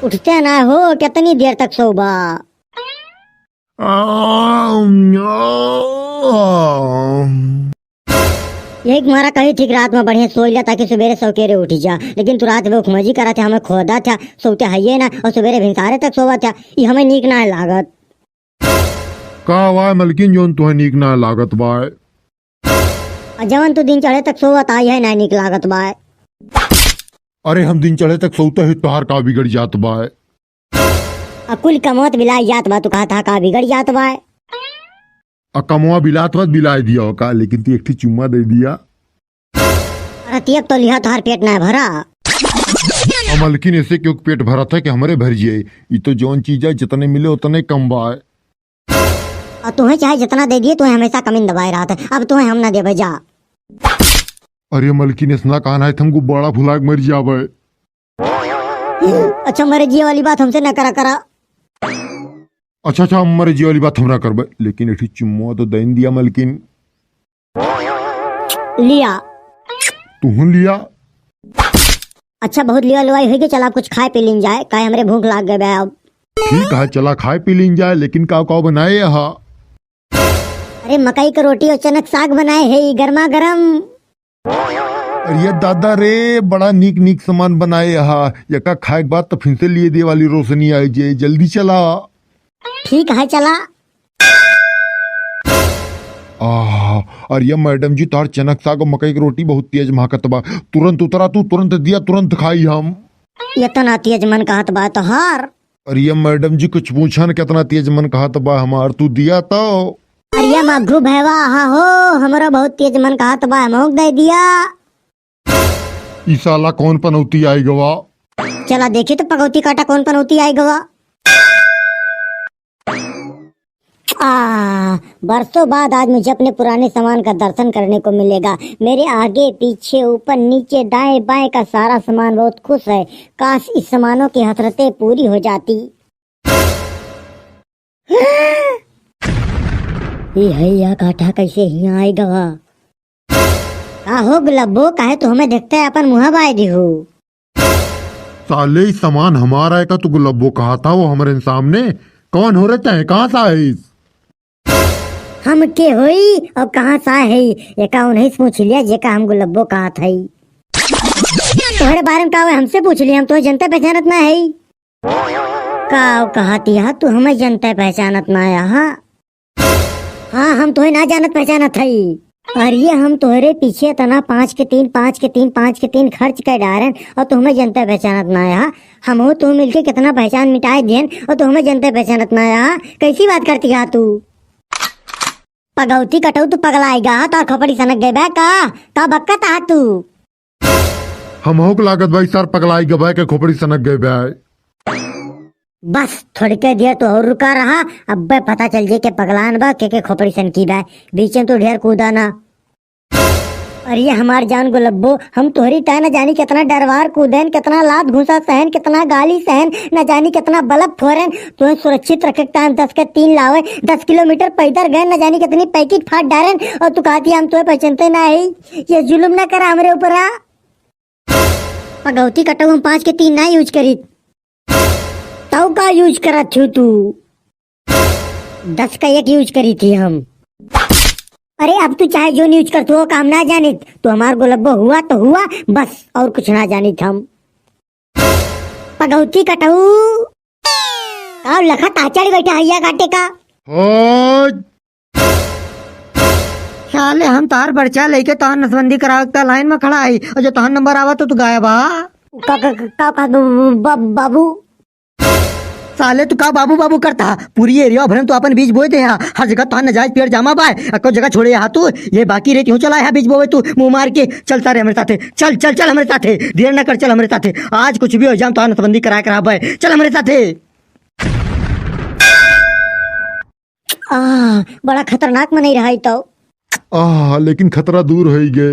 उठते ना हो, कितनी देर तक सोबा? यही तुम्हारा कहीं ठीक रात में बढ़िया सोई लिया ताकि सवेरे सौकेरे उठी जा, लेकिन तू रात में मजी करा था, हमें खोदा था, सोते है ना और सवेरे भिनसारे तक सोवा था। ये हमें नीक ना लागत। का वाय मलकिन जोन तुम्हें नीक ना लागत बाय? जवन तू दिन चढ़े तक सोवत आई है ना नीक लागत बाय। अरे हम दिन चढ़े तक सोते ही तोहार का बिगड़ जात बाय? अकुल कमौत बिलाई जात बा, तू कहा था का बिगड़ जात बाय? कमवा बिलात मत बिलाई दिया हो का, लेकिन तू एक थी चुम्मा दे दिया। अरे तियब तो लिहा तोहार पेट ना भरा। मलकिन ऐसे क्यों पेट भरा था कि हमारे भर जाए? ये तो जौन चीज है जितने मिले उतने कम बाय। और तुम्हें चाहे जितना दे दिए, तुम्हें हमेशा कमी दबाए रहा था, अब तुम्हें हम ना दे जा। अरे मलकिन इतना कहना है तुमको बड़ा भुला के मर जावे। अच्छा मरे जी वाली बात हमसे न करा करा। अच्छा मरे जी वाली बात हमरा करबे, लेकिन एठी चुम्मा तो देन दिया मलकिन। लिया तू लिया? अच्छा बहुत लिया लुआई होगी, चल आप कुछ खाए पी लीन जाए, काहे हमरे भूख लाग गए बे अब। ठीक है चला खाए पी लीन जाए, लेकिन का बनाए यहाँ? अरे मकई की रोटी और चनक साग बनाए है गर्मा गर्म। अरे दादा रे बड़ा नीक नीक सामान बनाए यहाँ, यका खाए के बाद तो फिर से लिए दे वाली रोशनी आई जे, जल्दी चला। ठीक है चला। अरे मैडम जी तार चनक साग और मकई की रोटी बहुत तेज महकत बा, तुरंत उतरा तू, तुरंत दिया, तुरंत खाई हम। ये तो ना तेज मन कहत बा तोहार। अरे मैडम जी कुछ पूछा न कितना तेज मन कहत बा हमार, तू दिया तो। अरे मघरू भैवा हाँ हो, हमारा बहुत तेज मन कहत बा, हम दे दिया। ई साला कौन पनौती आई गवा? चला देखी तो पगौती काटा कौन पनौती आई गवा। बरसों बाद आज मुझे अपने पुराने सामान का दर्शन करने को मिलेगा। मेरे आगे पीछे ऊपर नीचे दाएं बाएं का सारा सामान बहुत खुश है। काश इस सामानों की हसरतें पूरी हो जाती। ये हैया काटा कैसे यहाँ आई गवा? का हो गुलब्बो, काहे तो हमें देखते है अपन मुँह बाय दी हो। साले ई सामान हमारा है का? तू गुलब्बो कहा था वो हमारे सामने? कौन हो रहता है, कहाँ सा है? हम के होई और कहाँ सा है? एका उन्हीं से पूछ लिया जेका हम गुलब्बो कहा था। तुम्हारे बारे में का हमसे पूछ लिया, हम तो जनता पहचानत ना है। का कहती है तू हमें जनता पहचानत ना है? हाँ हम तुम्हें ना जानत पहचानत है। अरे हम तुम्हारे पीछे तना 5 के 3 5 के 3 5 के 3 खर्च कर डारन और तुम्हें जनता पहचानत ना है। हम हो तुम मिलके कितना पहचान मिटाए देन और तुम्हें जनता पहचानत ना है। कैसी बात करती है तू? पगौती कटऊ तू पगलाएगा तो खोपड़ी सनक गए बे का बक्कत आ तू? हम हो के लागत भाई सर पगलाई गए के खोपड़ी सनक गए बे। बस थोड़ी के देर तो और रुका रहा, अब बे पता चल जाए के पगलान बा के खोपड़ी सन की बे, बीच में तो ढेर कूदा ना। अरे हमार जान गुलब्बो, हम तोहरी तय न जानी कितना डरवार कूदेन, कितना लात घूसा सहन, कितना गाली सहन, न जानी कितना बलब फोरन। तुम्हें सुरक्षित रखे टाइम 10 के 3 लावे, 10 किलोमीटर पैदल गए, न जानी कितनी पैकेट फाट डारन और तू कहती हम तुम्हें पहचानते ना है। ये जुल्म ना करा हमारे ऊपर। पगौती कटऊ हम 5 के 3 ना यूज करी, तौ का यूज करा थी तू? 10 का 1 यूज करी थी हम। अरे अब तू चाहे जो यूज कर तू काम ना जानी, तो हमार गुलब्बो हुआ तो हुआ बस, और कुछ ना जानी हम। पगौती कटऊ का लखा ताचड़ी बैठा हैया काटे का। साले हम तार पर्चा लेके तहार नसबंदी करावता लाइन में खड़ा है, और जो तहार नंबर आवा तो तू गायब। बाबू साले तू का बाबू बाबू करता? पूरी एरिया भरन तो अपन बीज बोए दे, हर जगह तहार नजायज पेड़ जमा बाय, को जगह छोड़े यहाँ तू ये बाकी रे क्यों चला है बीज बोए तू मुंह मार के? चल सारे हमारे साथे, चल चल चल हमारे साथे, देर न कर, चल हमारे साथे, आज कुछ भी हो जाए तो नसबंदी करा करा बाय, चल हमारे साथे। बड़ा खतरनाक में नहीं रहा तो। लेकिन खतरा दूर हो गए।